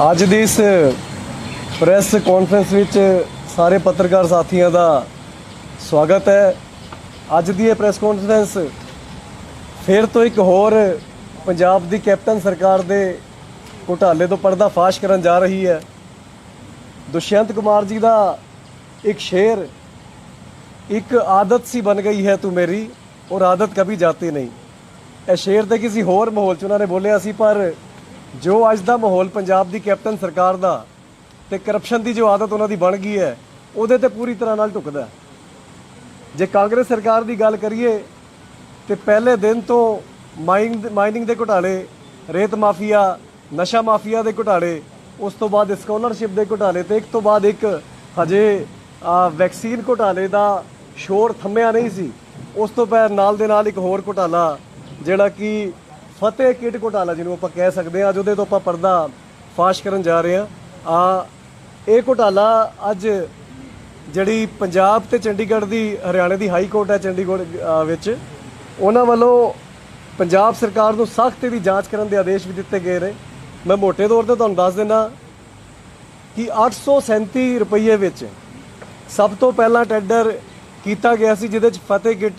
ਅੱਜ ਦੀ ਇਸ press conference ਵਿੱਚ ਸਾਰੇ ਪੱਤਰਕਾਰ ਸਾਥੀਆਂ ਦਾ ਸਵਾਗਤ ਹੈ। ਅੱਜ ਦੀ ਇਹ ਪ੍ਰੈਸ ਕਾਨਫਰੰਸ ਫਿਰ ਤੋਂ ਇੱਕ ਹੋਰ ਪੰਜਾਬ ਦੀ ਕੈਪਟਨ ਸਰਕਾਰ ਦੇ ਘੁਟਾਲੇ ਤੋਂ ਪਰਦਾਫਾਸ਼ ਕਰਨ ਜਾ ਰਹੀ ਹੈ। दुष्यंत कुमार जी का एक शेर, एक आदत सी बन गई है तू मेरी और आदत कभी जाती नहीं। यह शेर तो किसी होर माहौल च उन्होंने बोलिया सी, पर जो अज का माहौल पंजाब की कैप्टन सरकार का ते करप्शन की जो आदत उन्होंने बन गई है वो तो पूरी तरह नाल ढुकदा। जे कांग्रेस सरकार की गल करिए तो पहले दिन तो माइनिंग के घोटाले, रेत माफिया, नशा माफिया के घोटाले, उस तो बाद स्कॉलरशिप के घोटाले, तो एक तो बाद एक हजे वैक्सीन घोटाले का शोर थम्मिया नहीं सी। उस तो पै नाल दे नाल एक होर घोटाला जिहड़ा कि फतेह किट घोटाला जिन्होंने आप कह सकते हैं, अज उहदे तो आपां पर्दा फाश करन जा रहे हैं। ये घोटाला अज जिहड़ी पंजाब ते चंडीगढ़ की हरियाणे की हाई कोर्ट है चंडीगढ़ विच, उन्हां वल्लों पंजाब सरकार नूं सख्त इहदी जांच करन दे आदेश भी दिते गए ने। मैं मोटे तौर पर तुहानूं दस देना कि 837 रुपये विच सब तो पहला टेंडर किया गया सी, जिहदे च फतेह किट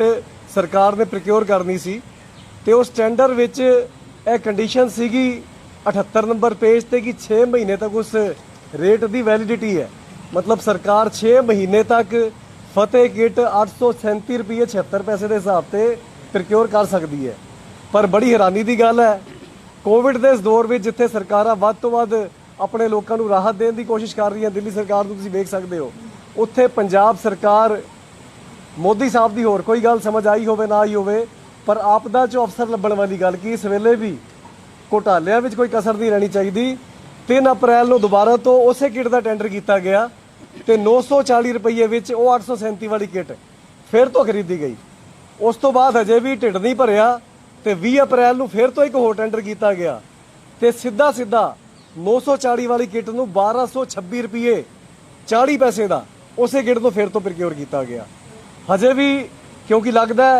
सरकार ने प्रोक्योर करनी सी। ते उस टेंडर विच यह कंडीशन सीगी 78 नंबर पेज ते कि 6 महीने तक उस रेट की वैलिडिटी है। मतलब सरकार 6 महीने तक फतेह किट 837 रुपये 76 पैसे के हिसाब से प्रोक्योर कर सकती है। पर बड़ी हैरानी की गल है, कोविड के इस दौर में जिथे सरकारां वध तो वध अपने लोगों को राहत देने की कोशिश कर रही हैं, दिल्ली सरकार को तुसीं वेख सकते हो, उत्थे पंजाब सरकार मोदी साहब की होर कोई गल समझ आई होवे ना आई होवे, पर आपदा चो अफसर लभण वाली गल कि इस वेले भी घोटालियां विच कोई कसर नहीं रहनी चाहिए। 3 अप्रैल को दोबारा तो उस किट का टेंडर किया गया तो 940 रुपये विच वो 837 वाली किट फिर तो खरीदी गई। उस तो बाद हजे भी ढिड नहीं भरिया तो 20 अप्रैल को फिर तो एक होर टेंडर किया गया तो सीधा 940 वाली किट नूं 1226 रुपये 40 पैसे का उस किट तो फिर तो प्रोक्योर किया गया। हजे भी क्योंकि लगता है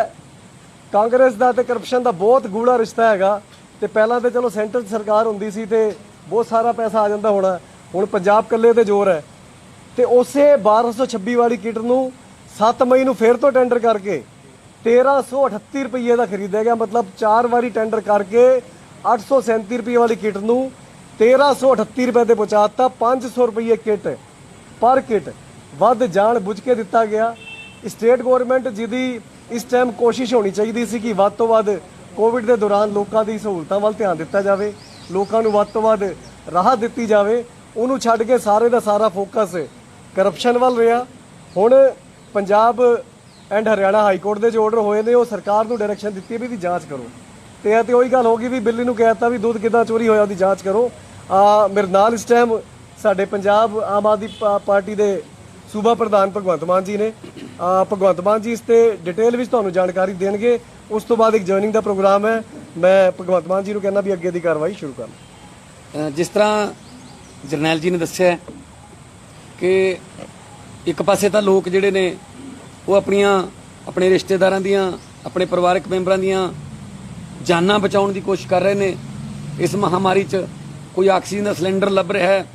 कांग्रेस का तो करप्शन का बहुत गूढ़ा रिश्ता है। तो पहला तो चलो सेंटर सरकार होंदी सी ते बहुत सारा पैसा आ जाता होना, हुण पंजाब कल्ले ते जोर है। तो उस 1226 वाली किट नूं 7 मई को फिर तो टेंडर करके 1338 रुपये का खरीदा गया। मतलब 4 बारी टेंडर करके 837 रुपये वाली किट नूं 1338 रुपये से पहुँचाता। 500 रुपये किट पर किट वध जान बुझ के दिता गया। स्टेट गौरमेंट जिहदी इस टाइम कोशिश होनी चाहिए सी कि वध तो वध कोविड के दौरान लोगों की सहूलतां वल ध्यान दिता जाए, लोगों को वध तो वध राहत दी जाए, उन्होंने छड्ड के सारे का सारा फोकस करप्शन वाल रहा। हुण Punjab and Haryana high court के जो ऑर्डर होए ने, वो सरकार को डायरैक्शन दी भी जांच करो। तो यह तो वही गल होगी भी बिल्ली नूं कहता भी दुध किदां चोरी होया उसकी जांच करो। मेरे नाल इस टाइम साडे पंजाब आम आदमी पार्टी के सूबा प्रधान भगवंत मान जी ने। भगवंत मान जी इस ते डिटेल में तुहानूं जानकारी देंगे। उस तो बाद एक जॉइनिंग का प्रोग्राम है। मैं भगवंत मान जी को कहना भी अगे की कार्रवाई शुरू कर। जिस तरह जरनैल जी ने दस्सिया कि एक पासे तो लोग जिहड़े ने वो अपने रिश्तेदारां दियां, अपने परिवारक मैंबरां दियां जानां बचाउण दी कोशिश कर रहे हैं। इस महामारी च कोई ऑक्सीजन का सिलेंडर लभ रहा है,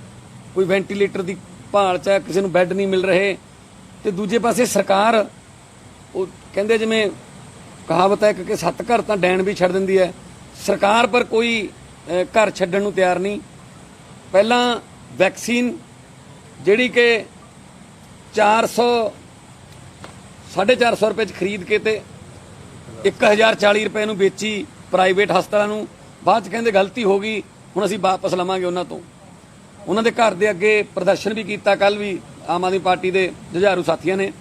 कोई वेंटीलेटर की भाल च है, किसी नूं बैड नहीं मिल रहे। तो दूजे पासे सरकार वो कहंदे जिवें कहावत है कि 7 घर तां डैन भी छड्ड दिंदी है, सरकार पर कोई घर छड्डण नूं तैयार नहीं। पहलां वैक्सीन जिहड़ी कि 450 रुपए खरीद के ते 1040 रुपए नूं बेची प्राइवेट हस्पतालों नूं, बाद च कहंदे गलती हो गई, हुण असीं वापस लवांगे उन्हां तों। उन्हां दे घर दे अगे प्रदर्शन भी किया, कल भी आम आदमी पार्टी के जुझारू साथियों ने।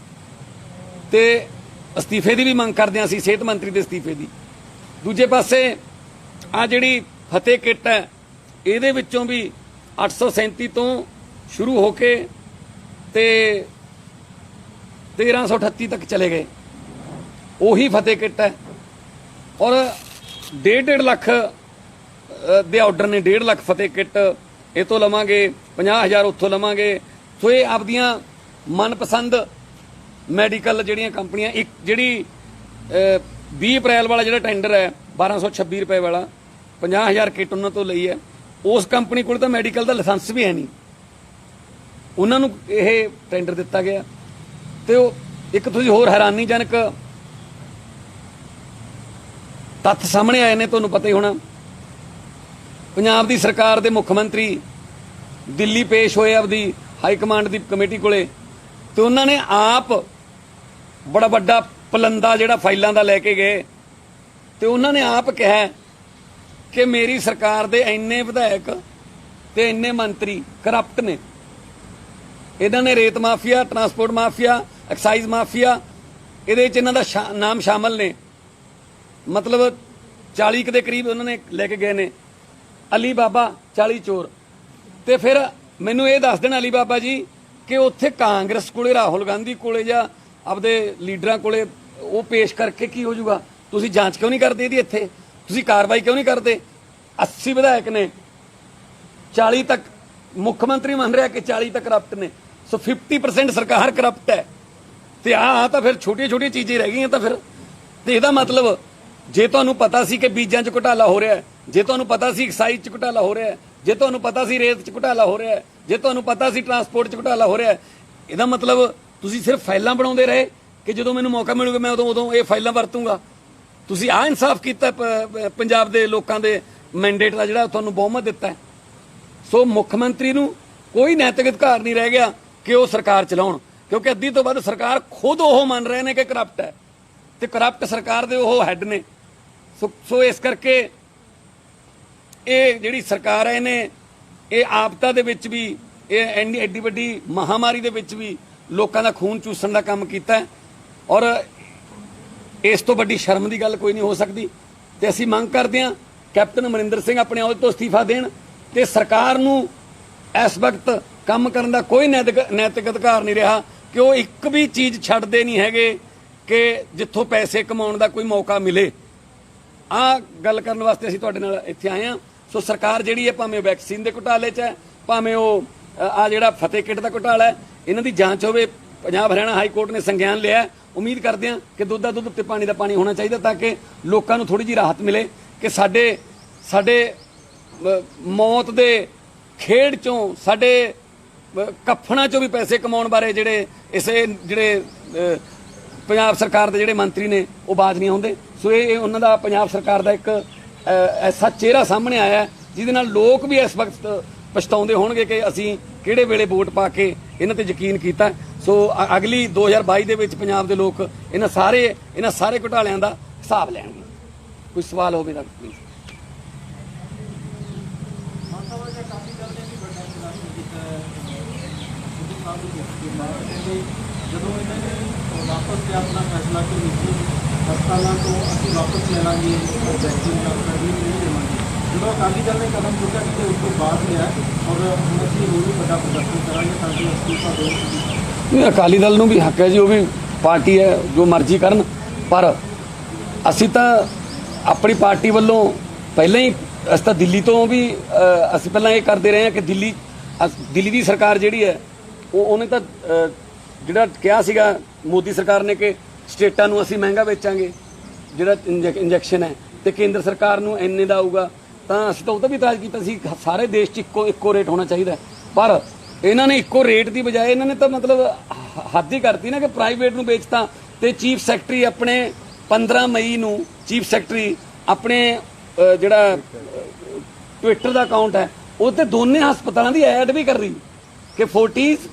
ते अस्तीफे की भी मंग करदे असीं सेहत मंत्री के अस्तीफे की। दूजे पासे आ जिहड़ी फतेह किट है इहदे विच्चों भी 837 तो शुरू होके ते 1338 तक चले गए। ਉਹੀ फतेह किट है और 1.5 लाख ਦੇ ਆਰਡਰ ने 1.5 लाख फतेह किट ਇਹ ਤੋਂ ਲਵਾਂਗੇ, 50,000 ਉੱਥੋਂ ਲਵਾਂਗੇ। ਸੋ ਇਹ ਆਪਦੀਆਂ ਮਨਪਸੰਦ ਮੈਡੀਕਲ ਜਿਹੜੀਆਂ ਕੰਪਨੀਆਂ, ਇੱਕ ਜਿਹੜੀ 20 ਅਪ੍ਰੈਲ ਵਾਲਾ ਜਿਹੜਾ ਟੈਂਡਰ ਹੈ 1226 ਰੁਪਏ ਵਾਲਾ 50,000 किट उन्होंने तो ली है। ਉਸ ਕੰਪਨੀ ਕੋਲ ਤਾਂ ਮੈਡੀਕਲ ਦਾ ਲਾਇਸੈਂਸ ਵੀ ਹੈ ਨਹੀਂ, ਉਹਨਾਂ ਨੂੰ ਇਹ ਟੈਂਡਰ ਦਿੱਤਾ ਗਿਆ। ਤੇ ਉਹ ਇੱਕ ਤੁਸੀਂ ਹੋਰ ਹੈਰਾਨੀਜਨਕ ਤੱਥ ਸਾਹਮਣੇ ਆਏ ਨੇ, ਤੁਹਾਨੂੰ ਪਤਾ ਹੀ ਹੋਣਾ। ਪੰਜਾਬ ਦੀ ਸਰਕਾਰ ਦੇ ਮੁੱਖ ਮੰਤਰੀ ਦਿੱਲੀ ਪੇਸ਼ ਹੋਏ ਆਪਦੀ ਹਾਈ ਕਮਾਂਡ ਦੀ ਕਮੇਟੀ ਕੋਲੇ, ਤੇ ਉਹਨਾਂ ਨੇ ਆਪ ਬੜਾ ਵੱਡਾ ਪਲੰਦਾ ਜਿਹੜਾ ਫਾਈਲਾਂ ਦਾ ਲੈ ਕੇ ਗਏ, ਤੇ ਉਹਨਾਂ ਨੇ ਆਪ ਕਿਹਾ ਕਿ ਮੇਰੀ ਸਰਕਾਰ ਦੇ ਇੰਨੇ ਵਿਧਾਇਕ ਤੇ ਇੰਨੇ ਮੰਤਰੀ ਕਰਪਟ ਨੇ। ਇਹਨਾਂ ਨੇ ਰੇਤ mafia, transport mafia, excise mafia, ਇਹਦੇ ਚ ਇਹਨਾਂ ਦਾ ਨਾਮ ਸ਼ਾਮਲ ਨੇ। ਮਤਲਬ 40 ਦੇ ਕਰੀਬ ਉਹਨਾਂ ਨੇ ਲੈ ਕੇ ਗਏ ਨੇ। ਅਲੀ ਬਾਬਾ 40 ਚੋਰ। ਤੇ ਫਿਰ ਮੈਨੂੰ ਇਹ ਦੱਸ ਦੇਣ ਅਲੀ ਬਾਬਾ ਜੀ ਕਿ ਉੱਥੇ ਕਾਂਗਰਸ ਕੋਲੇ, ਰਾਹੁਲ ਗਾਂਧੀ ਕੋਲੇ ਜਾਂ ਆਪਦੇ ਲੀਡਰਾਂ ਕੋਲੇ ਉਹ ਪੇਸ਼ ਕਰਕੇ ਕੀ ਹੋ ਜਾਊਗਾ? ਤੁਸੀਂ ਜਾਂਚ ਕਿਉਂ ਨਹੀਂ ਕਰਦੇ ਇਹਦੀ? ਇੱਥੇ ਤੁਸੀਂ ਕਾਰਵਾਈ ਕਿਉਂ ਨਹੀਂ ਕਰਦੇ? 80 ਵਿਧਾਇਕ ਨੇ, 40 ਤੱਕ ਮੁੱਖ ਮੰਤਰੀ ਮੰਨ ਰਿਹਾ ਕਿ 40 ਤੱਕ ਕਰਪਟ ਨੇ। ਸੋ 50% ਸਰਕਾਰ ਕਰਪਟ ਹੈ। ਤੇ ਆਹ ਤਾਂ ਫਿਰ ਛੋਟੀਆਂ ਛੋਟੀਆਂ ਚੀਜ਼ਾਂ ਰਹਿ ਗਈਆਂ। ਤਾਂ ਫਿਰ ਤੇ ਇਹਦਾ ਮਤਲਬ ਜੇ ਤੁਹਾਨੂੰ ਪਤਾ ਸੀ ਕਿ ਬੀਜਾਂ 'ਚ ਘੁਟਾਲਾ ਹੋ ਰਿਹਾ ਹੈ, ਜੇ ਤੁਹਾਨੂੰ ਪਤਾ ਸੀ ਐਕਸਾਈਜ਼ 'ਚ ਘੁਟਾਲਾ ਹੋ ਰਿਹਾ ਹੈ, ਜੇ ਤੁਹਾਨੂੰ ਪਤਾ ਸੀ ਰੇਤ 'ਚ ਘੁਟਾਲਾ ਹੋ ਰਿਹਾ ਹੈ, ਜੇ ਤੁਹਾਨੂੰ ਪਤਾ ਸੀ ਟਰਾਂਸਪੋਰਟ 'ਚ ਘੁਟਾਲਾ ਹੋ ਰਿਹਾ ਹੈ, ਇਹਦਾ ਮਤਲਬ ਤੁਸੀਂ ਸਿਰਫ ਫਾਈਲਾਂ ਬਣਾਉਂਦੇ ਰਹੇ ਕਿ ਜਦੋਂ ਮੈਨੂੰ ਮੌਕਾ ਮਿਲੂਗਾ ਮੈਂ ਉਦੋਂ ਇਹ ਫਾਈਲਾਂ ਵਰਤੂੰਗਾ। ਤੁਸੀਂ ਆਹ ਇਨਸਾਫ ਕੀਤਾ ਪੰਜਾਬ ਦੇ ਲੋਕਾਂ ਦੇ ਮੈਂਡੇਟ ਦਾ ਜਿਹੜਾ ਤੁਹਾਨੂੰ ਬਹੁਮਤ ਦਿੱਤਾ ਹੈ। ਸੋ ਮੁੱਖ ਮੰਤਰੀ ਨੂੰ ਕੋਈ ਨੈਤਿਕ ਅਧਿਕਾਰ ਨਹੀਂ ਰਹਿ ਗਿਆ ਕਿ ਉਹ ਸਰਕਾਰ ਚਲਾਉਣ, ਕਿਉਂਕਿ ਅੱਧੀ ਤੋਂ ਵੱਧ ਸਰਕਾਰ ਖੁਦ ਉਹ ਮੰਨ ਰਹੇ ਨੇ ਕਿ ਕਰਪਟ ਹੈ ਤੇ ਕਰਪਟ ਸਰਕਾਰ ਦੇ ਉਹ ਹੈੱਡ ਨੇ। ਸੋ ਇਸ ਕਰਕੇ ਇਹ ਜਿਹੜੀ ਸਰਕਾਰ ਹੈ ਇਹਨੇ ਇਹ ਆਪਦਾ ਦੇ ਵਿੱਚ ਵੀ, ਇਹ ਐਡੀ ਵੱਡੀ ਮਹਾਮਾਰੀ ਦੇ ਵਿੱਚ ਵੀ ਲੋਕਾਂ ਦਾ ਖੂਨ ਚੂਸਣ ਦਾ ਕੰਮ ਕੀਤਾ ਹੈ। ਔਰ ਇਸ ਤੋਂ ਵੱਡੀ ਸ਼ਰਮ ਦੀ ਗੱਲ ਕੋਈ ਨਹੀਂ ਹੋ ਸਕਦੀ। ਤੇ ਅਸੀਂ ਮੰਗ ਕਰਦੇ ਹਾਂ ਕੈਪਟਨ ਅਮਰਿੰਦਰ ਸਿੰਘ ਆਪਣੇ ਅਹੁਦੇ ਤੋਂ ਅਸਤੀਫਾ ਦੇਣ ਤੇ ਸਰਕਾਰ ਨੂੰ ਇਸ ਵਕਤ ਕੰਮ ਕਰਨ ਦਾ ਕੋਈ ਨੈਤਿਕ ਅਧਿਕਾਰ ਨਹੀਂ ਰਿਹਾ ਕਿ ਉਹ ਇੱਕ ਵੀ ਚੀਜ਼ ਛੱਡਦੇ ਨਹੀਂ ਹੈਗੇ ਕਿ ਜਿੱਥੋਂ ਪੈਸੇ ਕਮਾਉਣ ਦਾ ਕੋਈ ਮੌਕਾ ਮਿਲੇ। ਆਹ ਗੱਲ ਕਰਨ ਵਾਸਤੇ ਅਸੀਂ ਤੁਹਾਡੇ ਨਾਲ ਇੱਥੇ ਆਏ ਹਾਂ। ਸੋ ਸਰਕਾਰ ਜਿਹੜੀ ਹੈ, ਭਾਵੇਂ ਵੈਕਸੀਨ ਦੇ ਘੁਟਾਲੇ 'ਚ ਹੈ, ਭਾਵੇਂ ਉਹ ਆ ਜਿਹੜਾ ਫਤਿਹ ਕਿੱਟ ਦਾ ਘੁਟਾਲਾ ਹੈ, ਇਹਨਾਂ ਦੀ ਜਾਂਚ ਹੋਵੇ। ਪੰਜਾਬ ਹਰਿਆਣਾ ਹਾਈ ਕੋਰਟ ਨੇ ਸੰਗਿਆਨ ਲਿਆ। ਉਮੀਦ ਕਰਦੇ ਹਾਂ ਕਿ ਦੁੱਧ ਦਾ ਦੁੱਧ ਤੇ ਪਾਣੀ ਦਾ ਪਾਣੀ ਹੋਣਾ ਚਾਹੀਦਾ ਤਾਂ ਕਿ ਲੋਕਾਂ ਨੂੰ ਥੋੜੀ ਜਿਹੀ ਰਾਹਤ ਮਿਲੇ ਕਿ ਸਾਡੇ ਮੌਤ ਦੇ ਖੇਡ 'ਚੋਂ, ਸਾਡੇ ਕਫਨਾਂ 'ਚੋਂ ਵੀ ਪੈਸੇ ਕਮਾਉਣ ਬਾਰੇ ਜਿਹੜੇ ਪੰਜਾਬ ਸਰਕਾਰ ਦੇ ਜਿਹੜੇ ਮੰਤਰੀ ਨੇ ਉਹ ਬਾਜ਼ ਨਹੀਂ ਆਉਂਦੇ। ਸੋ ਇਹ ਉਹਨਾਂ ਦਾ ਪੰਜਾਬ ਸਰਕਾਰ ਦਾ ਇੱਕ ਐਸਾ ਚਿਹਰਾ ਸਾਹਮਣੇ ਆਇਆ ਜਿਹਦੇ ਨਾਲ ਲੋਕ ਵੀ ਇਸ ਵਕਤ ਪਛਤਾਉਂਦੇ ਹੋਣਗੇ ਕਿ ਅਸੀਂ ਕਿਹੜੇ ਵੇਲੇ ਵੋਟ ਪਾ ਕੇ ਇਹਨਾਂ ਤੇ ਯਕੀਨ ਕੀਤਾ। ਸੋ ਅਗਲੀ 2022 ਦੇ ਵਿੱਚ ਪੰਜਾਬ ਦੇ ਲੋਕ ਇਹਨਾਂ ਸਾਰੇ ਘੁਟਾਲਿਆਂ ਦਾ ਹਿਸਾਬ ਲੈਣਗੇ। ਕੋਈ ਸਵਾਲ ਹੋਵੇ ਤਾਂ ਪਲੀਜ਼। ਜਦੋਂ ਇਹਨਾਂ ਨੇ ਵਾਪਸ ਲਿਆ ਆਪਣਾ ਫੈਸਲਾ ਕਿ ਹਸਪਤਾਲਾਂ ਤੋਂ ਅਸੀਂ ਵਾਪਸ ਲੈ ਲਾਂਗੇ ਵੈਕਸੀਨ ਜਾਂ ਨਹੀਂ ਦੇਵਾਂਗੇ, ਜਦੋਂ ਅਕਾਲੀ ਦਲ ਨੇ ਕਦਮ ਚੁੱਕਿਆ ਕਿ ਉਸ ਤੋਂ ਬਾਅਦ ਲਿਆ ਔਰ ਹੁਣ ਅਸੀਂ ਹੋਰ ਵੀ ਵੱਡਾ ਪ੍ਰਦਰਸ਼ਨ ਕਰਾਂਗੇ ਤਾਂ ਕਿ ਅਸਤੀਫਾ ਦਿਓ। ਅਕਾਲੀ ਦਲ ਨੂੰ ਵੀ ਹੱਕ ਹੈ ਜੀ, ਉਹ ਵੀ ਪਾਰਟੀ ਹੈ, ਜੋ ਮਰਜ਼ੀ ਕਰਨ। ਪਰ ਅਸੀਂ ਤਾਂ ਆਪਣੀ ਪਾਰਟੀ ਵੱਲੋਂ ਪਹਿਲਾਂ ਹੀ, ਅਸੀਂ ਤਾਂ ਦਿੱਲੀ ਤੋਂ ਵੀ ਅਸੀਂ ਪਹਿਲਾਂ ਇਹ ਕਰਦੇ ਰਹੇ ਹਾਂ ਕਿ ਦਿੱਲੀ ਦੀ ਸਰਕਾਰ ਜਿਹੜੀ ਹੈ ਉਹਨੇ ਤਾਂ ਜਿਹੜਾ ਕਿਹਾ ਸੀਗਾ ਮੋਦੀ ਸਰਕਾਰ ਨੇ ਕਿ ਸਟੇਟਾਂ ਨੂੰ ਅਸੀਂ ਮਹਿੰਗਾ ਵੇਚਾਂਗੇ ਜਿਹੜਾ ਇੰਜੈਕਸ਼ਨ ਹੈ, ਤੇ ਕੇਂਦਰ ਸਰਕਾਰ ਨੂੰ ਇੰਨੇ ਦਾ ਆਊਗਾ। ਤਾਂ ਅਸੀਂ ਤਾਂ ਉਹਦਾ ਵੀ ਇਤਰਾਜ਼ ਕੀਤਾ ਸੀ ਸਾਰੇ ਦੇਸ਼ 'ਚ ਇੱਕੋ ਰੇਟ ਹੋਣਾ ਚਾਹੀਦਾ। ਪਰ ਇਹਨਾਂ ਨੇ ਇੱਕੋ ਰੇਟ ਦੀ ਬਜਾਏ ਇਹਨਾਂ ਨੇ ਤਾਂ ਮਤਲਬ ਹੱਦ ਹੀ ਕਰਤੀ ਨਾ ਕਿ ਪ੍ਰਾਈਵੇਟ ਨੂੰ ਵੇਚਤਾ। ਤੇ ਚੀਫ ਸੈਕਟਰੀ ਆਪਣੇ 15 ਮਈ ਨੂੰ ਚੀਫ ਸੈਕਟਰੀ ਆਪਣੇ ਜਿਹੜਾ ਟਵਿੱਟਰ ਦਾ ਅਕਾਊਂਟ ਹੈ ਉਹ ਤੇ ਦੋਨੇ ਹਸਪਤਾਲਾਂ ਦੀ ਐਡ ਵੀ ਕਰ ਰਹੀ ਕਿ 40s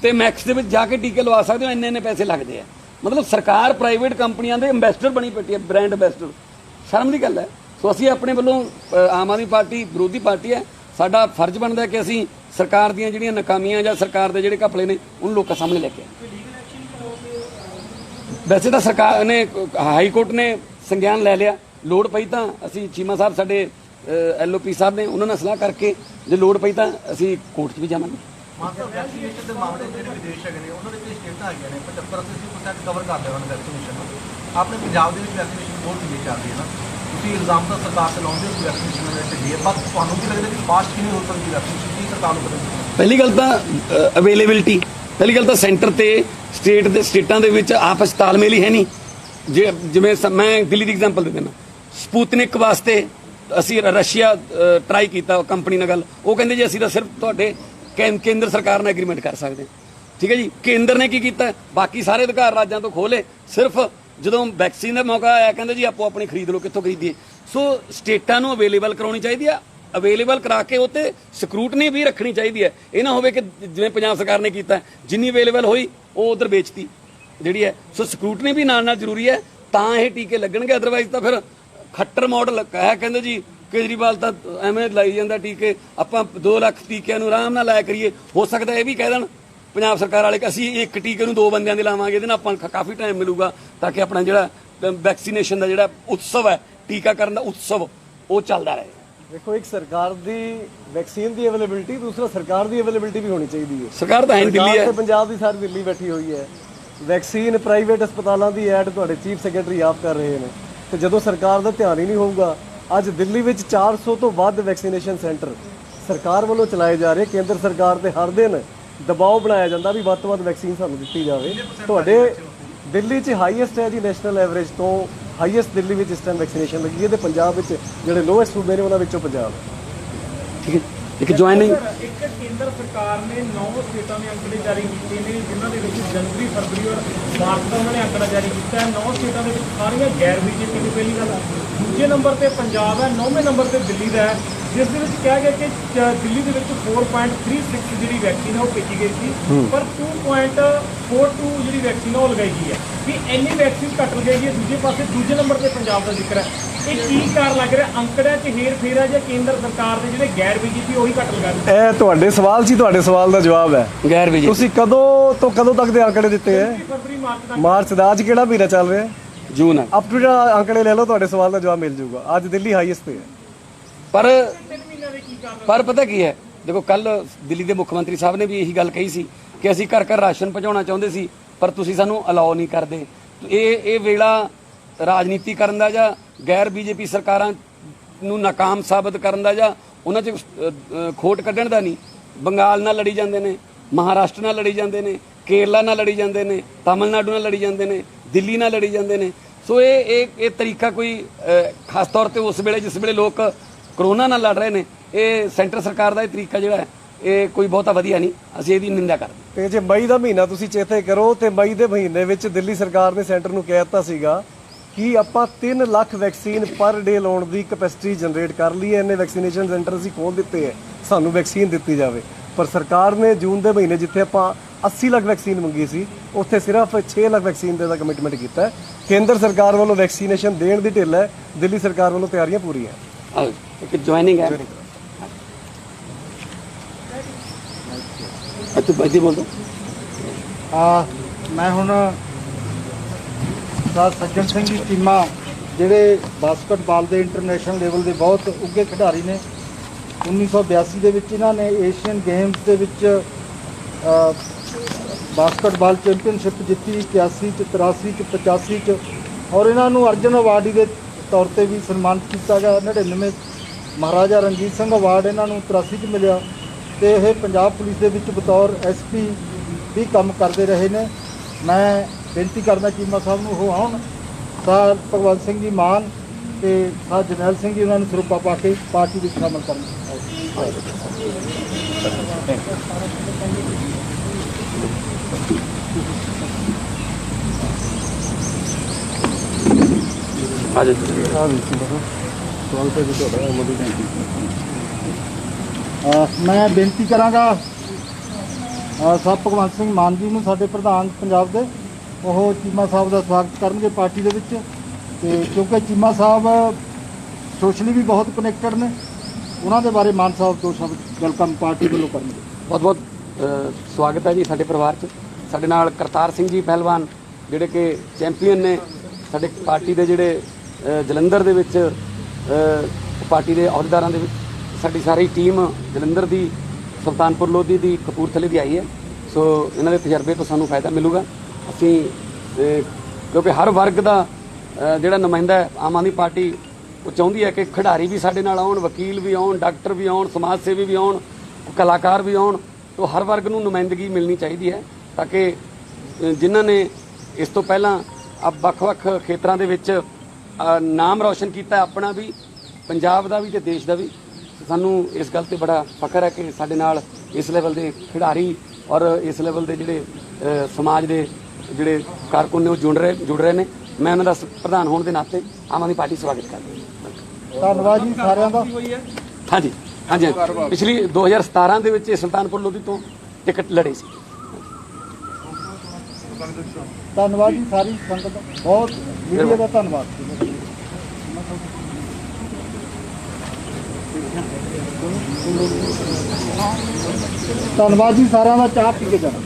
ਤੇ ਮੈਕਸ ਦੇ ਵਿੱਚ ਜਾ ਕੇ ਟੀਕੇ ਲਵਾ ਸਕਦੇ ਹੋ, ਇੰਨੇ ਪੈਸੇ ਲੱਗਦੇ ਆ। ਮਤਲਬ ਸਰਕਾਰ ਪ੍ਰਾਈਵੇਟ ਕੰਪਨੀਆਂ ਦੇ ਐਂਬੈਸਡਰ ਬਣੀ ਪਈ ਹੈ, ਬ੍ਰਾਂਡ ਐਂਬੈਸਡਰ। ਸ਼ਰਮ ਦੀ ਗੱਲ ਹੈ। ਸੋ ਅਸੀਂ ਆਪਣੇ ਵੱਲੋਂ, ਆਮ ਆਦਮੀ ਪਾਰਟੀ ਵਿਰੋਧੀ ਪਾਰਟੀ ਹੈ, ਸਾਡਾ ਫਰਜ਼ ਬਣਦਾ ਕਿ ਅਸੀਂ ਸਰਕਾਰ ਦੀਆਂ ਜਿਹੜੀਆਂ ਨਾਕਾਮੀਆਂ ਜਾਂ ਸਰਕਾਰ ਦੇ ਜਿਹੜੇ ਘਪਲੇ ਨੇ ਉਹਨੂੰ ਲੋਕਾਂ ਸਾਹਮਣੇ ਲੈ ਕੇ ਆਈਏ। ਵੈਸੇ ਤਾਂ ਸਰਕਾਰ ਨੇ, ਹਾਈ ਕੋਰਟ ਨੇ ਸੰਗਿਆਨ ਲੈ ਲਿਆ। ਲੋੜ ਪਈ ਤਾਂ ਅਸੀਂ ਚੀਮਾ ਸਾਹਿਬ ਸਾਡੇ LOP ਸਾਹਿਬ ਨੇ, ਉਹਨਾਂ ਨਾਲ ਸਲਾਹ ਕਰਕੇ ਜੇ ਲੋੜ ਪਈ ਤਾਂ ਅਸੀਂ ਕੋਰਟ 'ਚ ਵੀ ਜਾਵਾਂਗੇ। ਮਾਤਰ ਵੈਕਸੀਨੇਸ਼ਨ ਦੇ ਮਾਮਲੇ ਜਿਹੜੇ ਵਿਦੇਸ਼ ਹੈਗੇ ਨੇ ਉਹਨਾਂ ਦੇ ਕਈ ਸਟੇਟਾਂ ਹੈਗੀਆਂ ਨੇ 75% ਕਵਰ ਕਰ ਲਿਆ ਉਹਨਾਂ ਨੇ ਵੈਕਸੀਨੇਸ਼ਨ। ਆਪਣੇ ਪੰਜਾਬ ਦੇ ਵਿੱਚ ਵੈਕਸੀਨੇਸ਼ਨ ਬਹੁਤ ਢਿੱਲੀ ਚੱਲ ਰਹੀ ਹੈ ਨਾ, ਤੁਸੀਂ ਇਲਜ਼ਾਮ ਤਾਂ ਸਰਕਾਰ ਤੇ ਲਾਉਂਦੇ ਹੋ ਵੈਕਸੀਨੇਸ਼ਨ ਦੇ ਢਿੱਲੀ ਹੈ, ਪਰ ਤੁਹਾਨੂੰ ਕੀ ਲੱਗਦਾ ਕਿ ਫਾਸਟ ਕਿਵੇਂ ਹੋ ਸਕਦੀ ਵੈਕਸੀਨੇਸ਼ਨ? ਕੀ ਸਰਕਾਰ ਨੂੰ ਪਤਾ? ਪਹਿਲੀ ਗੱਲ ਤਾਂ ਅਵੇਲੇਬਿਲਿਟੀ, ਪਹਿਲੀ ਗੱਲ ਤਾਂ ਸੈਂਟਰ ਤੇ ਸਟੇਟਾਂ ਦੇ ਵਿੱਚ ਆਪਸ ਤਾਲਮੇਲ ਹੀ ਹੈ ਨਹੀਂ। ਜਿਵੇਂ ਮੈਂ ਦਿੱਲੀ ਦੀ ਐਗਜ਼ਾਮਪਲ ਦੇ ਦਿੰਦਾ, ਸਪੂਤਨਿਕ ਵਾਸਤੇ ਅਸੀਂ ਰਸ਼ੀਆ ਟਰਾਈ ਕੀਤਾ ਕੰਪਨੀ ਨਾਲ ਗੱਲ, ਉਹ ਕਹਿੰਦੇ ਜੀ ਅਸੀਂ ਤਾਂ ਸਿਰਫ ਤੁਹਾਡੇ ਕੇਂਦਰ ਸਰਕਾਰ ਨਾਲ ਐਗਰੀਮੈਂਟ ਕਰ ਸਕਦੇ ਹਾਂ। ਠੀਕ ਹੈ ਜੀ, ਕੇਂਦਰ ਨੇ ਕੀ ਕੀਤਾ, ਬਾਕੀ ਸਾਰੇ ਅਧਿਕਾਰ ਰਾਜਾਂ ਤੋਂ ਖੋਲੇ, ਸਿਰਫ ਜਦੋਂ ਵੈਕਸੀਨ ਦਾ ਮੌਕਾ ਆਇਆ ਕਹਿੰਦੇ ਜੀ ਆਪੋ ਆਪਣੀ ਖਰੀਦ ਲਓ, ਕਿੱਥੋਂ ਖਰੀਦੀਏ। ਸੋ ਸਟੇਟਾਂ ਨੂੰ ਅਵੇਲੇਬਲ ਕਰਾਉਣੀ ਚਾਹੀਦੀ ਆ, ਅਵੇਲੇਬਲ ਕਰਾ ਕੇ ਉਹ 'ਤੇ ਸਕਰੂਟਨੀ ਵੀ ਰੱਖਣੀ ਚਾਹੀਦੀ ਹੈ। ਇਹ ਨਾ ਹੋਵੇ ਕਿ ਜਿਵੇਂ ਪੰਜਾਬ ਸਰਕਾਰ ਨੇ ਕੀਤਾ, ਜਿੰਨੀ ਅਵੇਲੇਬਲ ਹੋਈ ਉਹ ਉਧਰ ਵੇਚਤੀ ਜਿਹੜੀ ਹੈ। ਸੋ ਸਕਰੂਟਨੀ ਵੀ ਨਾਲ ਨਾਲ ਜ਼ਰੂਰੀ ਹੈ, ਤਾਂ ਇਹ ਟੀਕੇ ਲੱਗਣਗੇ। ਅਦਰਵਾਈਜ਼ ਤਾਂ ਫਿਰ ਖੱਟਰ ਮਾਡਲ ਹੈ, ਕਹਿੰਦੇ ਜੀ ਕੇਜਰੀਵਾਲ ਤਾਂ ਐਵੇਂ ਲਾਈ ਜਾਂਦਾ ਟੀਕੇ, ਆਪਾਂ 2 ਲੱਖ ਟੀਕਿਆਂ ਨੂੰ ਆਰਾਮ ਨਾਲ ਲਾਇਆ ਕਰੀਏ। ਹੋ ਸਕਦਾ ਇਹ ਵੀ ਕਹਿ ਦੇਣ ਪੰਜਾਬ ਸਰਕਾਰ ਵਾਲੇ ਕਿ ਅਸੀਂ ਇੱਕ ਟੀਕੇ ਨੂੰ 2 ਬੰਦਿਆਂ ਦੇ ਲਾਵਾਂਗੇ, ਇਹਦੇ ਨਾਲ ਆਪਾਂ ਨੂੰ ਕਾਫੀ ਟਾਈਮ ਮਿਲੂਗਾ, ਤਾਂ ਕਿ ਆਪਣਾ ਜਿਹੜਾ ਵੈਕਸੀਨੇਸ਼ਨ ਦਾ ਜਿਹੜਾ ਉਤਸਵ ਹੈ, ਟੀਕਾਕਰਨ ਦਾ ਉਤਸਵ, ਉਹ ਚੱਲਦਾ ਰਹੇ। ਦੇਖੋ, ਇੱਕ ਸਰਕਾਰ ਦੀ ਵੈਕਸੀਨ ਦੀ ਅਵੇਲੇਬਿਲਿਟੀ, ਦੂਸਰਾ ਸਰਕਾਰ ਦੀ ਅਵੇਲੇਬਿਲਿਟੀ ਵੀ ਹੋਣੀ ਚਾਹੀਦੀ ਹੈ। ਸਰਕਾਰ ਤਾਂ ਹੈ ਦਿੱਲੀ ਹੈ, ਪੰਜਾਬ ਦੀ ਸਾਰੀ ਦਿੱਲੀ ਬੈਠੀ ਹੋਈ ਹੈ। ਵੈਕਸੀਨ ਪ੍ਰਾਈਵੇਟ ਹਸਪਤਾਲਾਂ ਦੀ ਐਡ ਤੁਹਾਡੇ ਚੀਫ ਸੈਕਟਰੀ ਆਪ ਕਰ ਰਹੇ ਨੇ, ਤੇ ਜਦੋਂ ਸਰਕਾਰ ਦਾ ਧਿਆਨ ਹੀ ਨਹੀਂ ਹੋਊਗਾ। ਅੱਜ ਦਿੱਲੀ ਵਿੱਚ 400 ਤੋਂ ਵੱਧ ਵੈਕਸੀਨੇਸ਼ਨ ਸੈਂਟਰ ਸਰਕਾਰ ਵੱਲੋਂ ਚਲਾਏ ਜਾ ਰਹੇ। ਕੇਂਦਰ ਸਰਕਾਰ ਤੇ ਹਰ ਦਿਨ ਦਬਾਅ ਬਣਾਇਆ ਜਾਂਦਾ ਵੀ ਵੱਧ ਤੋਂ ਵੱਧ ਵੈਕਸੀਨ ਸਾਨੂੰ ਦਿੱਤੀ ਜਾਵੇ। ਤੁਹਾਡੇ ਦਿੱਲੀ 'ਚ ਹਾਈਐਸਟ ਹੈ ਜੀ, ਨੈਸ਼ਨਲ ਐਵਰੇਜ ਤੋਂ ਹਾਈਐਸਟ ਦਿੱਲੀ ਵਿੱਚ ਇਸ ਟਾਈਮ ਵੈਕਸੀਨੇਸ਼ਨ ਲੱਗੀ ਹੈ, ਤੇ ਪੰਜਾਬ ਵਿੱਚ ਜਿਹੜੇ ਲੋਐਸਟ ਸੂਬੇ ਨੇ ਉਹਨਾਂ ਵਿੱਚੋਂ ਪੰਜਾਬ ਹੈ। ਠੀਕ ਹੈ, ਇੱਕ ਜੁਆਇਨਿੰਗ ਇੱਕ ਕੇਂਦਰ ਸਰਕਾਰ ਨੇ 9 ਸਟੇਟਾਂ ਦੇ ਅੰਕੜੇ ਜਾਰੀ ਕੀਤੇ ਨੇ, ਜਿਨ੍ਹਾਂ ਦੇ ਵਿੱਚ ਜਨਵਰੀ, ਫਰਵਰੀ ਔਰ ਮਾਰਚ ਦਾ ਉਹਨਾਂ ਨੇ ਅੰਕੜਾ ਜਾਰੀ ਕੀਤਾ ਹੈ। 9 ਸਟੇਟਾਂ ਦੇ ਵਿੱਚ ਸਾਰੀਆਂ ਗੈਰ ਬੀਜੇਪੀ ਦੀ ਪਹਿਲੀ ਗੱਲ। ਦੂਜੇ ਨੰਬਰ ਤੇ ਪੰਜਾਬ ਹੈ, 9ਵੇਂ ਨੰਬਰ ਤੇ ਦਿੱਲੀ ਦਾ ਹੈ, ਜਿਸ ਦੇ ਵਿੱਚ ਕਿਹਾ ਗਿਆ ਕਿ ਦਿੱਲੀ ਦੇ ਵਿੱਚ 4.36 ਜਿਹੜੀ ਵੈਕਸੀਨ ਹੈ ਉਹ ਭੇਜੀ ਗਈ ਸੀ, ਪਰ 2.42 ਜਿਹੜੀ ਵੈਕਸੀਨ ਉਹ ਲਗਾਈ ਗਈ ਹੈ। ਵੀ ਇੰਨੀ ਵੈਕਸੀਨ ਘੱਟ ਲਗਾਈ ਗਈ ਹੈ। ਦੂਜੇ ਪਾਸੇ ਦੂਜੇ ਨੰਬਰ ਤੇ ਪੰਜਾਬ ਦਾ ਜ਼ਿਕਰ ਹੈ। ਇਹ ਕੀ ਕਾਰਨ ਲੱਗ ਰਿਹਾ? ਅੰਕੜਿਆਂ 'ਚ ਹੇਰ ਫੇਰ ਹੈ ਜਾਂ ਕੇਂਦਰ ਸਰਕਾਰ ਦੇ ਜਿਹੜੇ ਗੈਰ ਬੀਜੇਪੀ ਉਹੀ ਘੱਟ ਲਗਾ ਰਹੇ? ਇਹ ਤੁਹਾਡੇ ਸਵਾਲ ਸੀ, ਤੁਹਾਡੇ ਸਵਾਲ ਦਾ ਜਵਾਬ ਹੈ। ਗੈਰ ਬੀਜੇਪੀ ਤੁਸੀਂ ਕਦੋਂ ਤੋਂ ਕਦੋਂ ਤੱਕ ਦੇ ਅੰਕੜੇ ਦਿੱਤੇ ਹੈ? ਫਰਵਰੀ, ਮਾਰਚ ਦਾ। ਮਾਰਚ ਦਾ। ਅੱਜ ਕਿਹੜਾ ਮਹੀਨਾ ਚੱਲ ਰਿਹਾ? ਜੂਨ ਹੈ। ਅਪ ਟੂ ਜਿਹੜਾ ਅੰਕੜੇ ਲੈ ਲਓ, ਤੁਹਾਡੇ ਸਵਾਲ ਦਾ ਜਵਾਬ ਮਿਲ ਜਾਊਗਾ। ਅੱਜ ਦਿੱਲੀ ਹਾਈਐਸਟ ਤੇ ਹੈ। ਪਰ 3 ਮਹੀਨਿਆਂ ਦੇ ਕੀ ਕਾਰਨ? ਪਰ ਪਤਾ ਕੀ ਹੈ, ਦੇਖੋ ਕੱਲ ਦਿੱਲੀ ਦੇ ਮੁੱਖ ਮੰਤਰੀ ਸਾਹਿਬ ਨੇ ਵੀ ਇਹੀ ਗੱਲ ਕਹੀ ਸੀ ਕਿ ਅਸੀਂ ਘਰ ਘਰ ਰਾਸ਼ਨ ਪਹੁੰਚਾਉਣਾ ਚਾਹੁੰਦੇ ਸੀ, ਪਰ ਤੁਸੀਂ ਸਾਨੂੰ ਅਲਾਓ ਨਹੀਂ ਕਰਦੇ। ਇਹ ਵੇਲਾ ਰਾਜਨੀਤੀ ਕਰਨ ਦਾ ਜਾਂ ਗੈਰ ਬੀਜੇਪੀ ਸਰਕਾਰਾਂ ਨੂੰ ਨਾਕਾਮ ਸਾਬਤ ਕਰਨ ਦਾ ਜਾਂ ਉਹਨਾਂ 'ਚ ਖੋਟ ਕੱਢਣ ਦਾ ਨਹੀਂ। ਬੰਗਾਲ ਨਾਲ ਲੜੀ ਜਾਂਦੇ ਨੇ, ਮਹਾਰਾਸ਼ਟਰ ਨਾਲ ਲੜੀ ਜਾਂਦੇ ਨੇ, ਕੇਰਲਾ ਨਾਲ ਲੜੀ ਜਾਂਦੇ ਨੇ, ਤਾਮਿਲਨਾਡੂ ਨਾਲ ਲੜੀ ਜਾਂਦੇ ਨੇ, ਦਿੱਲੀ ਨਾਲ ਲੜੀ ਜਾਂਦੇ ਨੇ। ਸੋ ਇਹ ਤਰੀਕਾ ਕੋਈ ਖਾਸ ਤੌਰ ਤੇ ਉਸ ਵੇਲੇ ਜਿਸ ਵੇਲੇ ਲੋਕ ਕਰੋਨਾ ਨਾਲ ਲੜ ਰਹੇ ਨੇ, ਇਹ ਸੈਂਟਰ ਸਰਕਾਰ ਦਾ ਇਹ ਤਰੀਕਾ ਜਿਹੜਾ ਹੈ ਇਹ ਕੋਈ ਬਹੁਤਾ ਵਧੀਆ ਨਹੀਂ। ਅਸੀਂ ਇਹਦੀ ਨਿੰਦਾ ਕਰਦੇ। ਤੇ ਜੇ ਮਈ ਦਾ ਮਹੀਨਾ ਤੁਸੀਂ ਚੇਤੇ ਕਰੋ, ਤੇ ਮਈ ਦੇ ਮਹੀਨੇ ਵਿੱਚ ਦਿੱਲੀ ਸਰਕਾਰ ਨੇ ਸੈਂਟਰ ਨੂੰ ਕਹਿ ਦਿੱਤਾ ਸੀਗਾ ਕਿ ਆਪਾਂ 3 ਲੱਖ ਵੈਕਸੀਨ ਪਰ ਡੇ ਲਾਉਣ ਦੀ ਕੈਪੈਸਿਟੀ ਜਨਰੇਟ ਕਰ ਲਈ ਹੈ। ਇਹਨੇ ਵੈਕਸੀਨੇਸ਼ਨ ਸੈਂਟਰ ਅਸੀਂ ਖੋਲ ਦਿੱਤੇ ਹੈ, ਸਾਨੂੰ ਵੈਕਸੀਨ ਦਿੱਤੀ ਜਾਵੇ। ਪਰ ਸਰਕਾਰ ਨੇ ਜੂਨ ਦੇ ਮਹੀਨੇ ਜਿੱਥੇ ਆਪਾਂ 80 ਲੱਖ ਵੈਕਸੀਨ ਮੰਗੀ ਸੀ, ਉੱਥੇ ਸਿਰਫ 6 ਲੱਖ ਵੈਕਸੀਨ ਦੇ ਦਾ ਕਮਿਟਮੈਂਟ ਕੀਤਾ ਹੈ। ਕੇਂਦਰ ਸਰਕਾਰ ਵੱਲੋਂ ਵੈਕਸੀਨੇਸ਼ਨ ਦੇਣ ਦੀ ਢਿੱਲ ਹੈ, ਦਿੱਲੀ ਸਰਕਾਰ ਵੱਲੋਂ ਤਿਆਰੀਆਂ ਪੂਰੀਆਂ। ਇੱਕ ਜੁਆਇਨਿੰਗ ਹੈ। ਤੂੰ ਬੈਠੀ ਬੋਲ ਦੋ। ਮੈਂ ਹੁਣ ਸਰਦਾਰ ਸੱਜਣ ਸਿੰਘ ਦੀ ਟੀਮਾਂ ਜਿਹੜੇ ਬਾਸਕਟਬਾਲ ਦੇ ਇੰਟਰਨੈਸ਼ਨਲ ਲੈਵਲ ਦੇ ਬਹੁਤ ਉੱਘੇ ਖਿਡਾਰੀ ਨੇ। 1982 ਦੇ ਵਿੱਚ ਇਹਨਾਂ ਨੇ ਏਸ਼ੀਅਨ ਗੇਮਸ ਦੇ ਵਿੱਚ ਬਾਸਕਟਬਾਲ ਚੈਂਪੀਅਨਸ਼ਿਪ ਜਿੱਤੀ, 81 ਚ, 83 ਚ, 85 ਚ, ਔਰ ਇਹਨਾਂ ਨੂੰ ਅਰਜਨ ਅਵਾਰਡੀ ਦੇ ਤੌਰ ਤੇ ਵੀ ਸਨਮਾਨਿਤ ਕੀਤਾ ਗਿਆ। 99 ਮਹਾਰਾਜਾ ਰਣਜੀਤ ਸਿੰਘ ਅਵਾਰਡ ਇਹਨਾਂ ਨੂੰ 83 ਚ ਮਿਲਿਆ, ਤੇ ਇਹ ਪੰਜਾਬ ਪੁਲਿਸ ਦੇ ਵਿੱਚ ਬਤੌਰ SP ਵੀ ਕੰਮ ਕਰਦੇ ਰਹੇ ਨੇ। ਮੈਂ ਬੇਨਤੀ ਕਰਦਾ ਚੀਮਾ ਸਾਹਿਬ ਨੂੰ ਉਹ ਆਉਣ, ਸਰ ਭਗਵੰਤ ਸਿੰਘ ਜੀ ਮਾਨ ਤੇ ਸਰ ਜਰਨੈਲ ਸਿੰਘ ਜੀ ਉਹਨਾਂ ਨੂੰ ਸਰੂਪਾ ਪਾ ਕੇ ਪਾਰਟੀ ਵਿੱਚ ਸ਼ਾਮਲ ਕਰਨ। ਮੈਂ ਬੇਨਤੀ ਕਰਾਂਗਾ ਸਾਹਿਬ ਭਗਵੰਤ ਸਿੰਘ ਮਾਨ ਜੀ ਨੂੰ, ਸਾਡੇ ਪ੍ਰਧਾਨ ਪੰਜਾਬ ਦੇ, ਉਹ ਚੀਮਾ ਸਾਹਿਬ ਦਾ ਸਵਾਗਤ ਕਰਨਗੇ ਪਾਰਟੀ ਦੇ ਵਿੱਚ। ਤੇ ਕਿਉਂਕਿ ਚੀਮਾ ਸਾਹਿਬ ਸੋਸ਼ਲੀ ਵੀ ਬਹੁਤ ਕਨੈਕਟਡ ਨੇ, ਉਹਨਾਂ ਦੇ ਬਾਰੇ ਮਾਨ ਸਾਹਿਬ 2 ਸ਼ਬਦ ਵੈਲਕਮ ਪਾਰਟੀ ਵੱਲੋਂ ਕਰਨਗੇ। ਬਹੁਤ ਬਹੁਤ ਸਵਾਗਤ ਹੈ ਜੀ ਸਾਡੇ ਪਰਿਵਾਰ 'ਚ। ਸਾਡੇ ਨਾਲ ਕਰਤਾਰ ਸਿੰਘ ਜੀ ਪਹਿਲਵਾਨ ਜਿਹੜੇ ਕਿ ਚੈਂਪੀਅਨ ਨੇ, ਸਾਡੇ ਪਾਰਟੀ ਦੇ ਜਿਹੜੇ ਜਲੰਧਰ ਦੇ ਵਿੱਚ ਪਾਰਟੀ ਦੇ ਅਹੁਦੇਦਾਰਾਂ ਦੇ ਵਿੱਚ ਸਾਡੀ ਸਾਰੀ ਟੀਮ ਜਲੰਧਰ ਦੀ, ਸੁਲਤਾਨਪੁਰ ਲੋਧੀ ਦੀ, ਕਪੂਰਥਲੇ ਦੀ ਆਈ ਹੈ। ਸੋ ਇਹਨਾਂ ਦੇ ਤਜਰਬੇ ਤੋਂ ਸਾਨੂੰ ਫਾਇਦਾ ਮਿਲੂਗਾ। ਅਸੀਂ ਕਿਉਂਕਿ ਹਰ ਵਰਗ ਦਾ ਜਿਹੜਾ ਨੁਮਾਇੰਦਾ ਹੈ ਆਮ ਆਦਮੀ ਪਾਰਟੀ, ਉਹ ਚਾਹੁੰਦੀ ਹੈ ਕਿ ਖਿਡਾਰੀ ਵੀ ਸਾਡੇ ਨਾਲ ਆਉਣ, ਵਕੀਲ ਵੀ ਆਉਣ, ਡਾਕਟਰ ਵੀ ਆਉਣ, ਸਮਾਜ ਸੇਵੀ ਵੀ ਆਉਣ, ਕਲਾਕਾਰ ਵੀ ਆਉਣ। ਤਾਂ ਹਰ ਵਰਗ ਨੂੰ ਨੁਮਾਇੰਦਗੀ ਮਿਲਣੀ ਚਾਹੀਦੀ ਹੈ, ਤਾਂ ਕਿ ਜਿਨ੍ਹਾਂ ਨੇ ਇਸ ਤੋਂ ਪਹਿਲਾਂ ਵੱਖ-ਵੱਖ ਖੇਤਰਾਂ ਦੇ ਵਿੱਚ ਨਾਮ ਰੌਸ਼ਨ ਕੀਤਾ ਆਪਣਾ ਵੀ, ਪੰਜਾਬ ਦਾ ਵੀ ਤੇ ਦੇਸ਼ ਦਾ ਵੀ। ਸਾਨੂੰ ਇਸ ਗੱਲ ਤੇ ਬੜਾ ਫਖਰ ਹੈ ਕਿ ਸਾਡੇ ਨਾਲ ਇਸ ਲੈਵਲ ਦੇ ਖਿਡਾਰੀ ਔਰ ਇਸ ਲੈਵਲ ਦੇ ਜਿਹੜੇ ਸਮਾਜ ਦੇ ਜਿਹੜੇ ਕਾਰਕੁਨ ਨੇ ਉਹ ਜੁੜ ਰਹੇ ਨੇ। ਮੈਂ ਉਹਨਾਂ ਦਾ ਪ੍ਰਧਾਨ ਹੋਣ ਦੇ ਨਾਤੇ ਆਮ ਆਦਮੀ ਪਾਰਟੀ ਸਵਾਗਤ ਕਰਦੀ ਹਾਂ। ਧੰਨਵਾਦ ਜੀ ਸਾਰਿਆਂ ਦਾ। ਹਾਂਜੀ ਹਾਂਜੀ, ਪਿਛਲੀ 2017 ਦੇ ਵਿੱਚ ਇਹ ਸੁਲਤਾਨਪੁਰ ਲੋਧੀ ਤੋਂ ਟਿਕਟ ਲੜੇ ਸੀ। ਧੰਨਵਾਦ ਜੀ ਸਾਰੀ ਸੰਗਤ ਦਾ, ਬਹੁਤ ਮੀਡੀਆ ਦਾ ਧੰਨਵਾਦ। ਧੰਨਵਾਦ ਜੀ ਸਾਰਿਆਂ ਦਾ। ਚਾਹ ਪੀ ਕੇ ਜਾਣਾ।